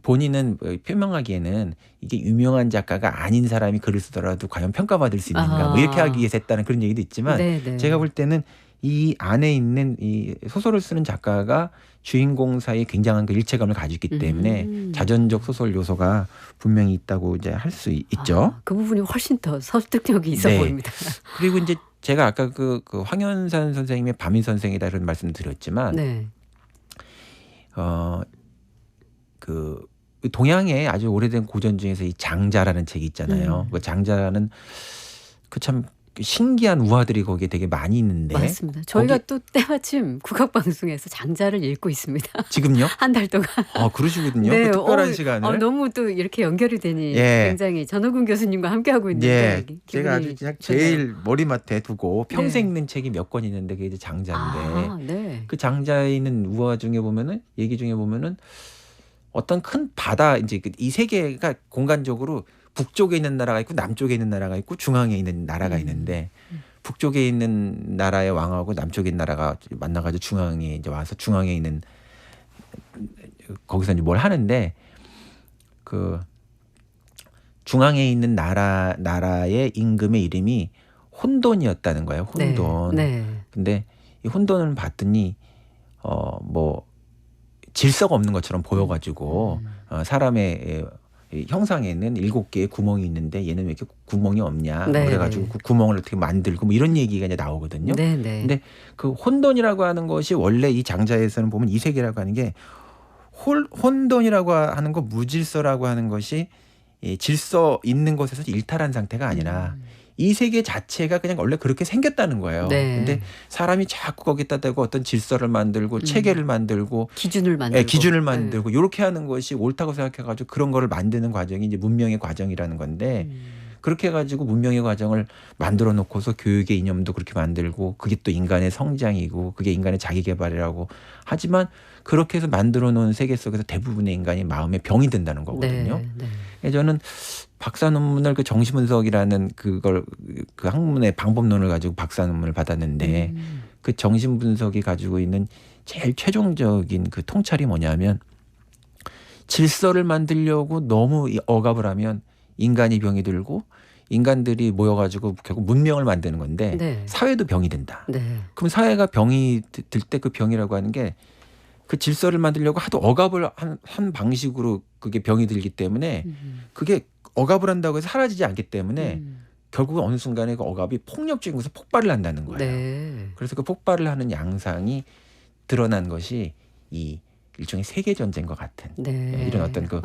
본인은 표명하기에는 이게 유명한 작가가 아닌 사람이 글을 쓰더라도 과연 평가받을 수 있는가 뭐 이렇게 하기 위해서 했다는 그런 얘기도 있지만, 네, 네. 제가 볼 때는 이 안에 있는 이 소설을 쓰는 작가가 주인공 사이에 굉장한 그 일체감을 가지고 있기 때문에 자전적 소설 요소가 분명히 있다고 이제 할 수 있죠. 그 부분이 훨씬 더 설득력이 있어 네. 보입니다. 그리고 이제 제가 아까 그 황현산 선생님의 밤이 선생이다 이런 말씀 드렸지만, 네. 그 동양의 아주 오래된 고전 중에서 이 장자라는 책이 있잖아요. 그 장자라는 그 참 신기한 우화들이 거기에 되게 많이 있는데. 맞습니다. 저희가 또 때마침 국악방송에서 장자를 읽고 있습니다. 지금요? 한 달 동안. 그러시거든요. 네, 그 특별한 시간을. 너무 또 이렇게 연결이 되니 예. 굉장히 전호근 교수님과 함께하고 있는데 예, 기분이 제가 아주 그냥 좋네요. 제일 머리맡에 두고 평생 네. 읽는 책이 몇 권 있는데 그게 이제 장자인데, 네. 그 장자에 있는 우화 중에 보면은, 얘기 중에 보면은 어떤 큰 바다, 이제 이 세계가 공간적으로 북쪽에 있는 나라가 있고 남쪽에 있는 나라가 있고 중앙에 있는 나라가 있는데, 북쪽에 있는 나라의 왕하고 남쪽에 있는 나라가 만나가지고 중앙에 이제 와서 중앙에 있는 거기서 이제 뭘 하는데, 그 중앙에 있는 나라의 임금의 이름이 혼돈이었다는 거예요. 혼돈. 네. 근데 이 혼돈을 봤더니 뭐 질서가 없는 것처럼 보여가지고 사람의 형상에는 7개의 구멍이 있는데 얘는 왜 이렇게 구멍이 없냐. 네, 그래가지고 네. 그 구멍을 어떻게 만들고 뭐 이런 얘기가 이제 나오거든요. 네. 근데 그 혼돈이라고 하는 것이 원래 이 장자에서는 보면 이 세계라고 하는 게 혼돈이라고 하는 거, 무질서라고 하는 것이 질서 있는 곳에서 일탈한 상태가 아니라 이 세계 자체가 그냥 원래 그렇게 생겼다는 거예요. 네. 근데 사람이 자꾸 거기다 대고 어떤 질서를 만들고 체계를 만들고 기준을 만들고. 기준을 만들고 이렇게 하는 것이 옳다고 생각해가지고 그런 거를 만드는 과정이 이제 문명의 과정이라는 건데, 그렇게 해가지고 문명의 과정을 만들어 놓고서 교육의 이념도 그렇게 만들고 그게 또 인간의 성장이고 그게 인간의 자기 개발이라고 하지만, 그렇게 해서 만들어 놓은 세계 속에서 대부분의 인간이 마음에 병이 든다는 거거든요. 네. 그래서 저는 박사 논문을 그 정신분석이라는 그걸 그 학문의 방법론을 가지고 박사 논문을 받았는데, 그 정신분석이 가지고 있는 제일 최종적인 그 통찰이 뭐냐면, 질서를 만들려고 너무 억압을 하면 인간이 병이 들고 인간들이 모여가지고 결국 문명을 만드는 건데 네. 사회도 병이 든다. 네. 그럼 사회가 병이 들 때 그 병이라고 하는 게 그 질서를 만들려고 하도 억압을 한 방식으로 그게 병이 들기 때문에 그게 억압을 한다고 해서 사라지지 않기 때문에 결국은 어느 순간에 그 억압이 폭력적인 곳에서 폭발을 한다는 거예요. 네. 그래서 그 폭발을 하는 양상이 드러난 것이 이 일종의 세계 전쟁과 같은 네. 이런 어떤 그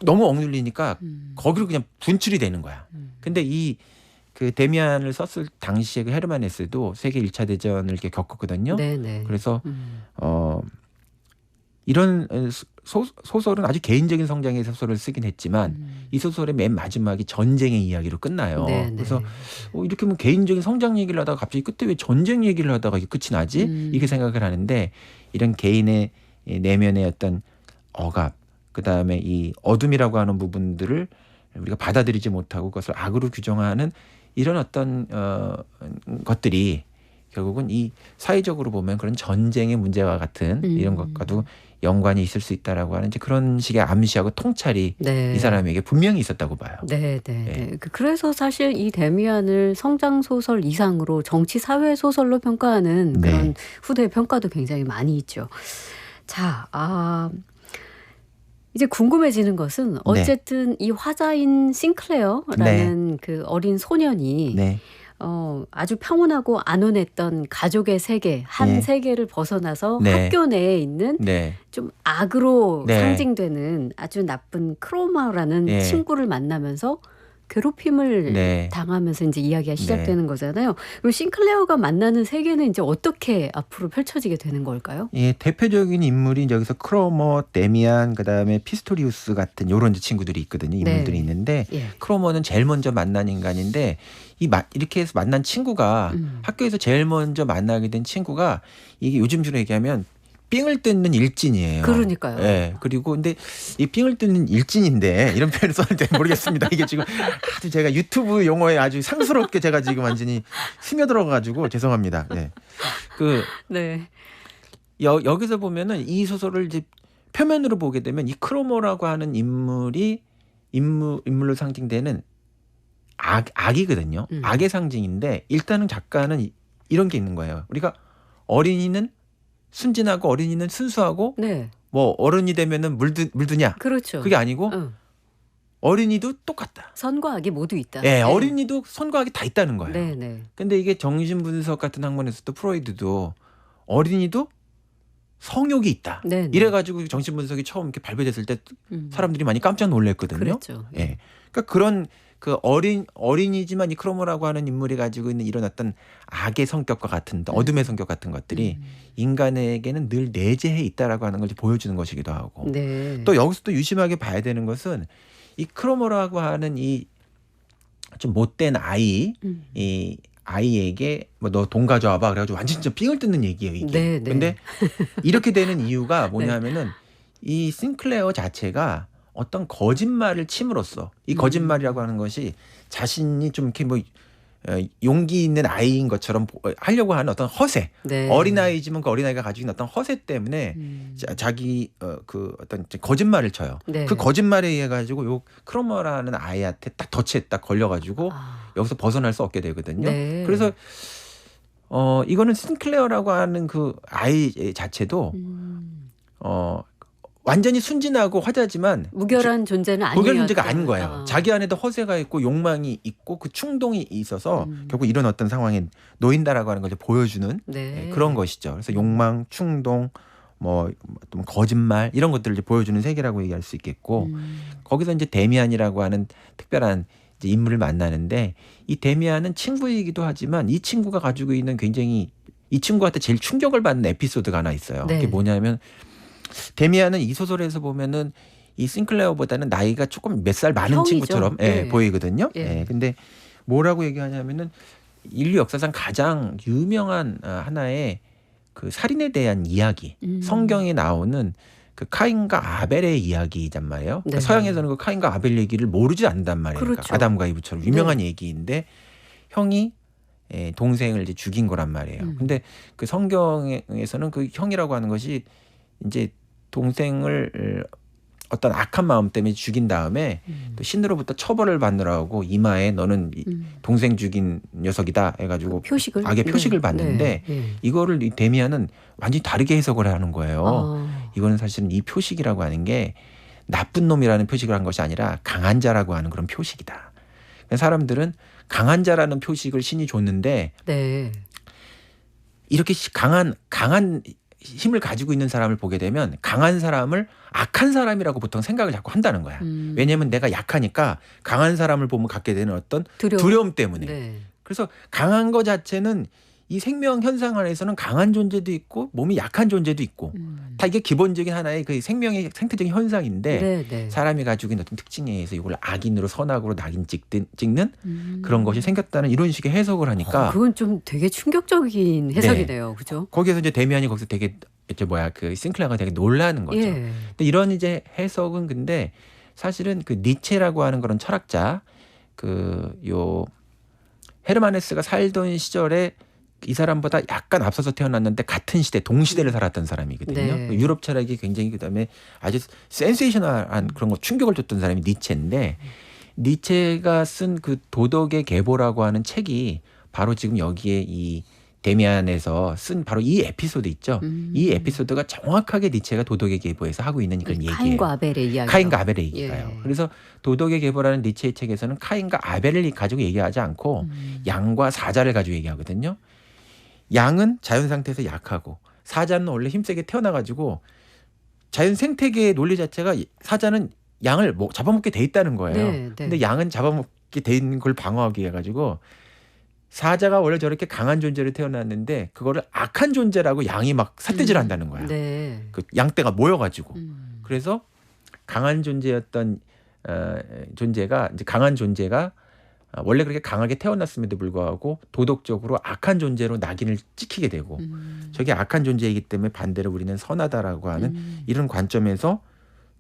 너무 억눌리니까 거기로 그냥 분출이 되는 거야. 근데 이 그 데미안을 썼을 당시에 그 헤르만 헤세도 세계 1차 대전을 이렇게 겪었거든요. 네. 그래서 이런 소설은 아주 개인적인 성장의 소설을 쓰긴 했지만 이 소설의 맨 마지막이 전쟁의 이야기로 끝나요. 네. 그래서 이렇게 뭐 개인적인 성장 얘기를 하다가 갑자기 끝에 왜 전쟁 얘기를 하다가 이게 끝이 나지? 이렇게 생각을 하는데, 이런 개인의 내면의 어떤 억압, 그다음에 이 어둠이라고 하는 부분들을 우리가 받아들이지 못하고 그것을 악으로 규정하는 이런 어떤 것들이 결국은 이 사회적으로 보면 그런 전쟁의 문제와 같은 이런 것과도 연관이 있을 수 있다라고 하는 이제 그런 식의 암시하고 통찰이 이 사람에게 분명히 있었다고 봐요. 네. 그래서 사실 이 데미안을 성장 소설 이상으로 정치 사회 소설로 평가하는 그런 후대 평가도 굉장히 많이 있죠. 자, 이제 궁금해지는 것은 어쨌든 이 화자인 싱클레어라는 그 어린 소년이 아주 평온하고 안온했던 가족의 세계, 한 세계를 벗어나서 학교 내에 있는 좀 악으로 상징되는 아주 나쁜 크로마라는 친구를 만나면서 괴롭힘을 네. 당하면서 이제 이야기가 네. 시작되는 거잖아요. 그럼 싱클레어가 만나는 세계는 이제 어떻게 앞으로 펼쳐지게 되는 걸까요? 예, 대표적인 인물이 여기서 크로머, 데미안, 그다음에 피스토리우스 같은 요런 이제 친구들이 있거든요. 인물들이 네. 있는데 예. 크로머는 제일 먼저 만난 인간인데 이렇게 해서 만난 친구가 학교에서 제일 먼저 만나게 된 친구가 이게 요즘으로 얘기하면 삥을 뜯는 일진이에요. 그러니까요. 예. 그리고 근데 이 삥을 뜯는 일진인데 이런 표현을 썼는지 모르겠습니다. 이게 지금 아주 제가 유튜브 용어에 아주 상스럽게 제가 지금 완전히 스며들어 가지고 죄송합니다. 예. 그 네. 여기서 보면은 이 소설을 이제 표면으로 보게 되면 이 크로모라고 하는 인물로 상징되는 악이거든요. 악의 상징인데 일단은 작가는 이런 게 있는 거예요. 우리가 어린이는 순진하고 어린이는 순수하고 네. 뭐 어른이 되면은 물드냐? 그렇죠. 그게 아니고 어린이도 똑같다. 선과 악이 모두 있다. 예, 어린이도 선과 악이 다 있다는 거예요. 네, 네. 근데 이게 정신분석 같은 학문에서도 프로이드도 어린이도 성욕이 있다. 네, 네. 이래가지고 정신분석이 처음 이렇게 발표됐을 때 사람들이 많이 깜짝 놀랐거든요. 그랬죠. 예, 그러니까 그런 그 어린이지만 이 크로모라고 하는 인물이 가지고 있는 이런 어떤 악의 성격과 같은 어둠의 성격 같은 것들이 인간에게는 늘 내재해 있다라고 하는 걸 보여주는 것이기도 하고 네. 또 여기서 또 유심하게 봐야 되는 것은 이 크로모라고 하는 이 좀 못된 아이 이 아이에게 뭐 너 돈 가져와봐 그래가지고 완전 진짜 삥을 뜯는 얘기예요 이게. 네, 네. 근데 이렇게 되는 이유가 뭐냐면은 이 싱클레어 자체가 어떤 거짓말을 침으로써 이 거짓말이라고 하는 것이 자신이 좀 이렇게 뭐 용기 있는 아이인 것처럼 하려고 하는 어떤 허세. 네. 어린아이지만 그 어린아이가 가지고 있는 어떤 허세 때문에 자기 그 어떤 거짓말을 쳐요. 네. 그 거짓말에 의해 가지고 요 크로머라는 아이한테 딱 덫에 딱 걸려 가지고 여기서 벗어날 수 없게 되거든요. 네. 그래서 이거는 싱클레어라고 하는 그 아이 자체도 완전히 순진하고 화자지만 무결한 존재는 아니었다. 무결한 존재가 아닌 거예요. 자기 안에도 허세가 있고 욕망이 있고 그 충동이 있어서 결국 이런 어떤 상황에 놓인다라고 하는 걸 보여주는 네. 그런 것이죠. 그래서 욕망, 충동, 뭐 또 거짓말 이런 것들을 이제 보여주는 세계라고 얘기할 수 있겠고 거기서 이제 데미안이라고 하는 특별한 이제 인물을 만나는데 이 데미안은 친구이기도 하지만 이 친구가 가지고 있는 굉장히 이 친구한테 제일 충격을 받는 에피소드가 하나 있어요. 네. 그게 뭐냐면 데미안은 이 소설에서 보면은 이 싱클레어보다는 나이가 조금 몇 살 많은 형이죠. 친구처럼 네. 보이거든요. 예. 근데 뭐라고 얘기하냐면은 인류 역사상 가장 유명한 하나의 그 살인에 대한 이야기, 성경에 나오는 그 카인과 아벨의 이야기란 말이에요. 그러니까 네. 서양에서는 그 카인과 아벨 얘기를 모르지 않단 말이에요. 그렇죠. 그러니까 아담과 이브처럼 유명한 얘기인데 형이 동생을 이제 죽인 거란 말이에요. 근데 그 성경에서는 그 형이라고 하는 것이 이제 동생을 어떤 악한 마음 때문에 죽인 다음에 또 신으로부터 처벌을 받느라고 이마에 너는 동생 죽인 녀석이다 해가지고 표식을 악의 표식을 네. 받는데 네. 이거를 이 데미안은 완전히 다르게 해석을 하는 거예요. 이거는 사실은 이 표식이라고 하는 게 나쁜 놈이라는 표식을 한 것이 아니라 강한 자라고 하는 그런 표식이다. 사람들은 강한 자라는 표식을 신이 줬는데 네. 이렇게 강한 힘을 가지고 있는 사람을 보게 되면 강한 사람을 악한 사람이라고 보통 생각을 자꾸 한다는 거야. 왜냐하면 내가 약하니까 강한 사람을 보면 갖게 되는 어떤 두려움 때문에. 네. 그래서 강한 거 자체는 이 생명 현상 안에서는 강한 존재도 있고 몸이 약한 존재도 있고 다 이게 기본적인 하나의 그 생명의 생태적인 현상인데 네, 네. 사람이 가지고 있는 어떤 특징에 의해서 이걸 악인으로 선악으로 낙인 찍는 그런 것이 생겼다는 이런 식의 해석을 하니까 그건 좀 되게 충격적인 해석이네요. 그죠? 거기에서 이제 데미안이 거기서 되게 그 싱클레어가 되게 놀라는 거죠. 예. 근데 이런 이제 해석은 근데 사실은 그 니체라고 하는 그런 철학자 요 헤르만 헤세가 살던 시절에 이 사람보다 약간 앞서서 태어났는데 같은 시대 동시대를 살았던 사람이거든요. 네. 유럽 철학이 굉장히 그다음에 아주 센세이셔널한 그런 거 충격을 줬던 사람이 니체인데 니체가 쓴 그 도덕의 계보라고 하는 책이 바로 지금 여기에 이 데미안에서 쓴 바로 이 에피소드 있죠. 이 에피소드가 정확하게 니체가 도덕의 계보에서 하고 있는 그런 얘기예요. 카인과 아벨의 이야기. 카인과 아벨의 얘기가요. 예. 그래서 도덕의 계보라는 니체의 책에서는 카인과 아벨을 가지고 얘기하지 않고 양과 사자를 가지고 얘기하거든요. 양은 자연 상태에서 약하고 사자는 원래 힘세게 태어나가지고 자연 생태계의 논리 자체가 사자는 양을 잡아먹게 돼 있다는 거예요. 네, 네. 근데 양은 돼 있는 걸 방어하기 위해 가지고 사자가 원래 저렇게 강한 존재로 태어났는데 그거를 악한 존재라고 양이 막 삿대질한다는 거야. 네. 그 양떼가 모여가지고 그래서 그래서 강한 존재였던 존재가 이제 강한 존재가 원래 그렇게 강하게 태어났음에도 불구하고 도덕적으로 악한 존재로 낙인을 찍히게 되고 저게 악한 존재이기 때문에 반대로 우리는 선하다라고 하는 이런 관점에서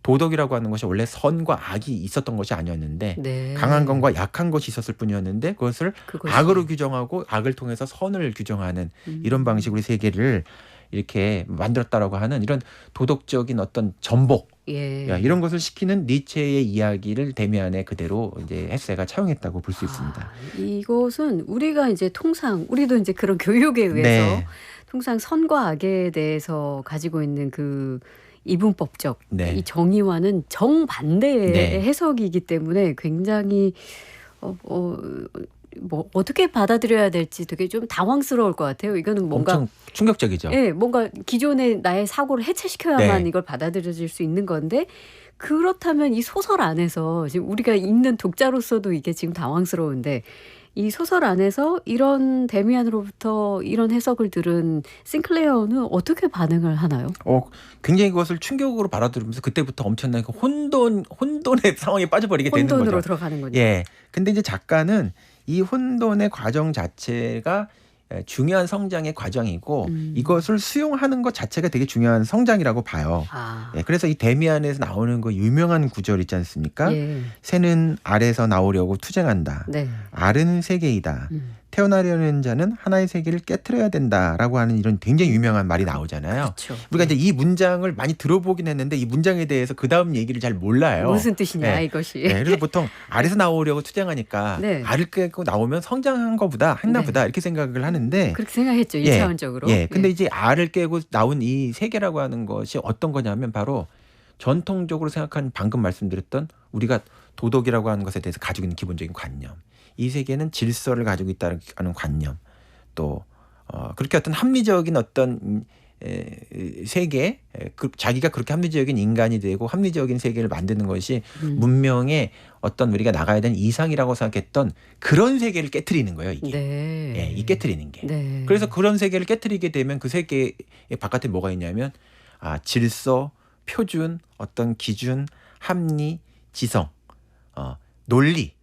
도덕이라고 하는 것이 원래 선과 악이 있었던 것이 아니었는데 네. 강한 것과 약한 것이 있었을 뿐이었는데 그것을 그것이. 악으로 규정하고 악을 통해서 선을 규정하는 이런 방식으로 세계를 이렇게 만들었다라고 하는 이런 도덕적인 어떤 전복 예. 이런 것을 시키는 니체의 이야기를 데미안에 그대로 이제 헤세가 차용했다고 볼 수 있습니다. 이것은 우리가 이제 통상 우리도 이제 그런 교육에 의해서 네. 통상 선과 악에 대해서 가지고 있는 그 이분법적 네. 이 정의와는 정반대의 네. 해석이기 때문에 굉장히 뭐 어떻게 받아들여야 될지 되게 좀 당황스러울 것 같아요. 이거는 뭔가 엄청 충격적이죠. 예, 뭔가 기존의 나의 사고를 해체시켜야만 네. 이걸 받아들여질 수 있는 건데 그렇다면 이 소설 안에서 지금 우리가 읽는 독자로서도 이게 지금 당황스러운데 이 소설 안에서 이런 데미안으로부터 이런 해석을 들은 싱클레어는 어떻게 반응을 하나요? 굉장히 그것을 충격으로 받아들이면서 그때부터 엄청난 그 혼돈의 상황에 빠져버리게 되는 혼돈으로 거죠. 들어가는군요. 예. 근데 이제 작가는 이 혼돈의 과정 자체가 중요한 성장의 과정이고 이것을 수용하는 것 자체가 되게 중요한 성장이라고 봐요. 예, 그래서 이 데미안에서 나오는 그 유명한 구절 있지 않습니까? 예. 새는 알에서 나오려고 투쟁한다. 네. 알은 세계이다. 태어나려는 자는 하나의 세계를 깨트려야 된다라고 하는 이런 굉장히 유명한 말이 나오잖아요. 그렇죠. 우리가 이제 이 문장을 많이 들어보긴 했는데 이 문장에 대해서 그 다음 얘기를 잘 몰라요. 무슨 뜻이냐 네. 이것이. 네, 그래서 보통 알에서 나오려고 투쟁하니까 네. 알을 깨고 나오면 성장한 거보다 했나 보다 이렇게 생각을 하는데 그렇게 생각했죠. 예, 1차원적으로. 예. 근데 이제 알을 깨고 나온 이 세계라고 하는 것이 어떤 거냐면 바로 전통적으로 생각하는 방금 말씀드렸던 우리가 도덕이라고 하는 것에 대해서 가지고 있는 기본적인 관념. 이 세계는 질서를 가지고 있다는 관념. 또 그렇게 어떤 합리적인 어떤 세계, 자기가 그렇게 합리적인 인간이 되고 합리적인 세계를 만드는 것이 문명의 어떤 우리가 나가야 되는 이상이라고 생각했던 그런 세계를 깨트리는 거예요. 이게. 네. 예, 이 깨트리는 게. 네. 그래서 그런 세계를 깨트리게 되면 그 세계의 바깥에 뭐가 있냐면 질서, 표준, 어떤 기준, 합리, 지성, 논리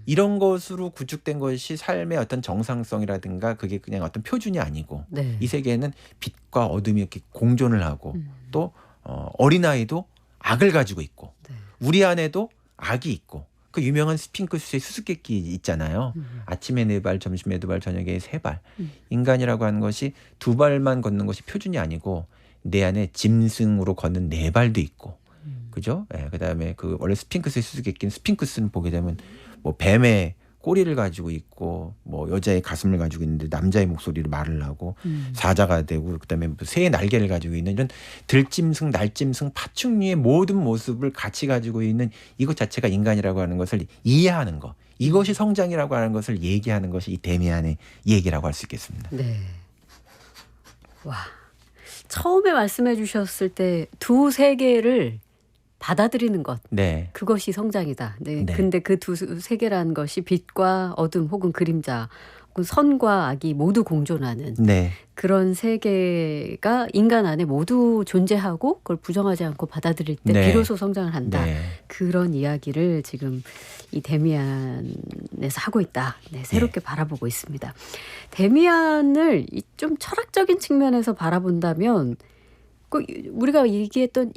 이런 것으로 구축된 것이 삶의 어떤 정상성이라든가 그게 그냥 어떤 표준이 아니고 네. 이 세계에는 빛과 어둠이 이렇게 공존을 하고 또 어린아이도 악을 가지고 있고 네. 우리 안에도 악이 있고 그 유명한 스핑크스의 수수께끼 있잖아요. 아침에 4발, 점심에 2발, 저녁에 3발. 인간이라고 하는 것이 2발만 걷는 것이 표준이 아니고 내 안에 짐승으로 걷는 4발도 있고 그죠? 예, 그다음에 그 원래 스핑크스의 수수께끼는 스핑크스는 보게 되면 뭐 뱀의 꼬리를 가지고 있고 뭐 여자의 가슴을 가지고 있는데 남자의 목소리로 말을 하고 사자가 되고 그다음에 뭐 새의 날개를 가지고 있는 이런 들짐승, 날짐승, 파충류의 모든 모습을 같이 가지고 있는 이것 자체가 인간이라고 하는 것을 이해하는 것. 이것이 성장이라고 하는 것을 얘기하는 것이 이 데미안의 얘기라고 할 수 있겠습니다. 네. 와. 처음에 말씀해 주셨을 때 두 세계를 받아들이는 것. 네. 그것이 성장이다. 네. 네. 근데 그 두 세계라는 것이 빛과 어둠 혹은 그림자 혹은 선과 악이 모두 공존하는 네. 그런 세계가 인간 안에 모두 존재하고 그걸 부정하지 않고 받아들일 때 네. 비로소 성장을 한다. 네. 그런 이야기를 지금 이 데미안에서 하고 있다. 네, 새롭게 바라보고 있습니다. 데미안을 좀 철학적인 측면에서 바라본다면 그 우리가 얘기했던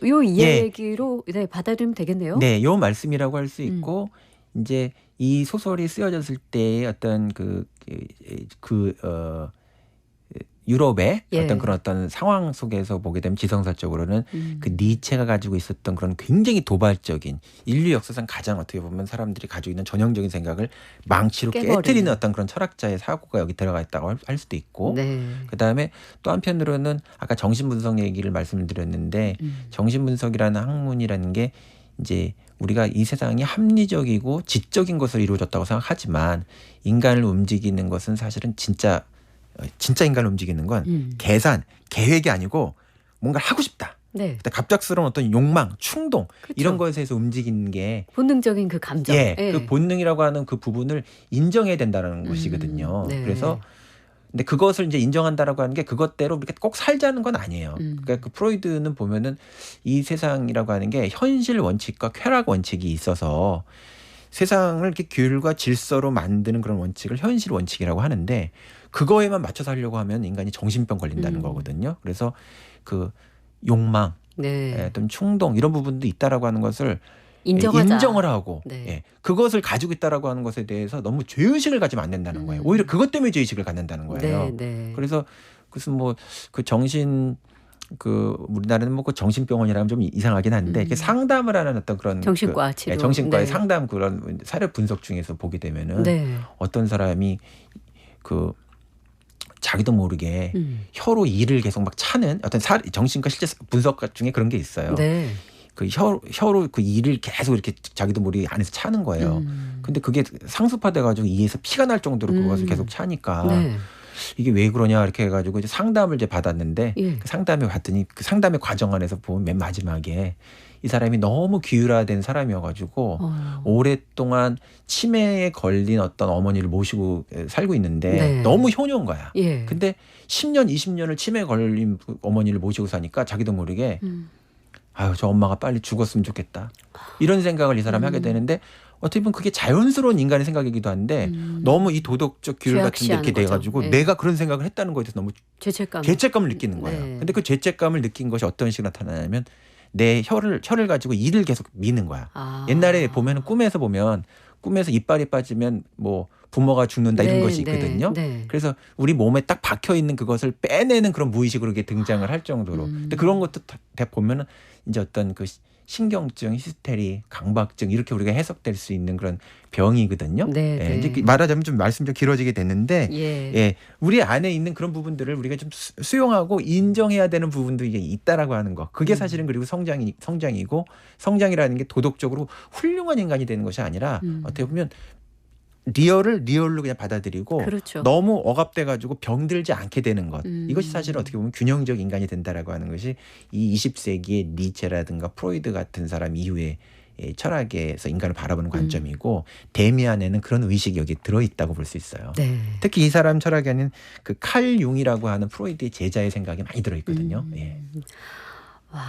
요 이야기로 네, 받아들이면 되겠네요. 네, 요 말씀이라고 할 수 있고 이제 이 소설이 쓰여졌을 때의 어떤 유럽의 예. 그런 어떤 상황 속에서 보게 되면 지성사적으로는 그 니체가 가지고 있었던 그런 굉장히 도발적인 인류 역사상 가장 어떻게 보면 사람들이 가지고 있는 전형적인 생각을 망치로 깨버리는. 깨뜨리는 어떤 그런 철학자의 사고가 여기 들어가 있다고 할 수도 있고 네. 그다음에 또 한편으로는 아까 정신분석 얘기를 말씀드렸는데 정신분석이라는 학문이라는 게 이제 우리가 이 세상이 합리적이고 지적인 것으로 이루어졌다고 생각하지만 인간을 움직이는 것은 사실은 진짜 인간을 움직이는 건 계산, 계획이 아니고 뭔가 하고 싶다. 네. 그때 갑작스러운 어떤 욕망, 충동 그쵸. 이런 것에서 움직이는 게 본능적인 그 감정. 예, 예. 그 본능이라고 하는 그 부분을 인정해야 된다는 것이거든요. 네. 그래서 근데 그것을 이제 인정한다라고 하는 게 그것대로 이렇게 꼭 살자는 건 아니에요. 그러니까 그 프로이드는 보면은 이 세상이라고 하는 게 현실 원칙과 쾌락 원칙이 있어서 세상을 이렇게 규율과 질서로 만드는 그런 원칙을 현실 원칙이라고 하는데 그거에만 맞춰 살려고 하면 인간이 정신병 걸린다는 거거든요. 그래서 그 욕망, 네. 어떤 충동 이런 부분도 있다라고 하는 것을 인정하자. 인정을 하고 네. 예, 그것을 가지고 있다라고 하는 것에 대해서 너무 죄의식을 가지면 안 된다는 거예요. 오히려 그것 때문에 죄의식을 갖는다는 거예요. 네, 네. 그래서 무슨 뭐 그 정신 그 우리나라는 뭐 그 정신병원이라면 좀 이상하긴 한데 이렇게 상담을 하는 어떤 그런 정신과 그, 치료. 예, 정신과의 네. 상담 그런 사례 분석 중에서 보게 되면은 네. 어떤 사람이 그 자기도 모르게 혀로 이를 계속 막 차는 어떤 정신과 실제 분석 중에 그런 게 있어요. 네. 그 혀로 그 이를 계속 이렇게 자기도 모르게 안에서 차는 거예요. 근데 그게 상습화돼 가지고 이에서 피가 날 정도로 그것을 계속 차니까 네. 이게 왜 그러냐 이렇게 해가지고 이제 상담을 이제 받았는데 예. 그 상담에 갔더니 그 상담의 과정 안에서 보면 맨 마지막에 이 사람이 너무 기울화된 사람이어가지고 오랫동안 치매에 걸린 어떤 어머니를 모시고 살고 있는데 네. 너무 효녀인 거야. 예. 근데 10년, 20년을 치매에 걸린 어머니를 모시고 사니까 자기도 모르게 아유 저 엄마가 빨리 죽었으면 좋겠다. 이런 생각을 이 사람이 하게 되는데 어떻게 보면 그게 자연스러운 인간의 생각이기도 한데 너무 이 도덕적 규율 같은 게 이렇게 죄악시하는 돼가지고 거죠. 예. 내가 그런 생각을 했다는 거에 대해서 너무 죄책감을 느끼는 거예요. 네. 근데 그 죄책감을 느낀 것이 어떤 식으로 나타나냐면 내 혀를 가지고 이를 계속 미는 거야. 아. 옛날에 보면 꿈에서 이빨이 빠지면 뭐 부모가 죽는다 이런 네, 것이 있거든요. 네. 그래서 우리 몸에 딱 박혀 있는 그것을 빼내는 그런 무의식으로 이게 등장을 할 정도로. 근데 그런 것도 다 보면은 이제 어떤 그 신경증, 히스테리, 강박증 이렇게 우리가 해석될 수 있는 그런 병이거든요. 네, 예, 네. 이제 말하자면 좀 말씀 좀 길어지게 됐는데 예. 예, 우리 안에 있는 그런 부분들을 우리가 좀 수용하고 인정해야 되는 부분도 이게 있다라고 하는 거. 그게 사실은 그리고 성장이고 성장이라는 게 도덕적으로 훌륭한 인간이 되는 것이 아니라 어떻게 보면 리얼을 리얼로 그냥 받아들이고 그렇죠. 너무 억압돼 가지고 병들지 않게 되는 것. 이것이 사실 어떻게 보면 균형적 인간이 된다라고 하는 것이 이 20세기의 니체라든가 프로이드 같은 사람 이후에 철학에서 인간을 바라보는 관점이고 데미안에는 그런 의식이 여기 들어있다고 볼 수 있어요. 네. 특히 이 사람 철학에는 그 칼 융이라고 하는 프로이드의 제자의 생각이 많이 들어있거든요. 예. 와,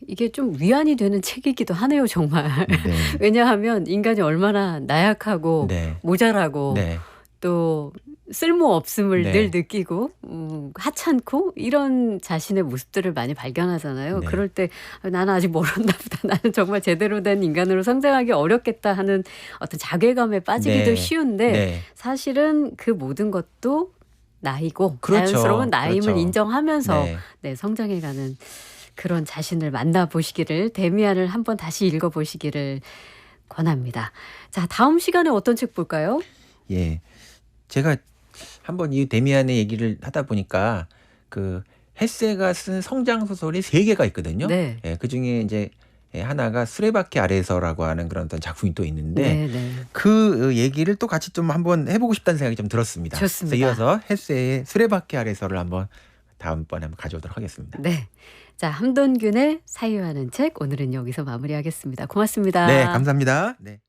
이게 좀 위안이 되는 책이기도 하네요, 정말. 네. 왜냐하면 인간이 얼마나 나약하고 네. 모자라고 네. 또 쓸모 없음을 네. 늘 느끼고 하찮고 이런 자신의 모습들을 많이 발견하잖아요. 네. 그럴 때 나는 아직 멀었나 보다. 나는 정말 제대로 된 인간으로 성장하기 어렵겠다 하는 어떤 자괴감에 빠지기도 네. 쉬운데 네. 사실은 그 모든 것도 나이고 그렇죠. 자연스러운 나임을 그렇죠. 인정하면서 네. 네, 성장해가는 그런 자신을 만나보시기를 데미안을 한번 다시 읽어보시기를 권합니다. 자, 다음 시간에 어떤 책 볼까요? 예. 제가 한번 이 데미안의 얘기를 하다 보니까 그 헤세가 쓴 성장 소설이 3개가 있거든요. 네. 예, 그중에 이제 하나가 수레바퀴 아래서라고 하는 그런 어떤 작품이 또 있는데 네, 네. 그 얘기를 또 같이 좀 한번 해보고 싶다는 생각이 좀 들었습니다. 좋습니다. 그래서 이어서 헤세의 수레바퀴 아래서를 한번 다음번에 한번 가져오도록 하겠습니다. 네. 자, 함돈균의 사유하는 책 오늘은 여기서 마무리하겠습니다. 고맙습니다. 네, 감사합니다. 네.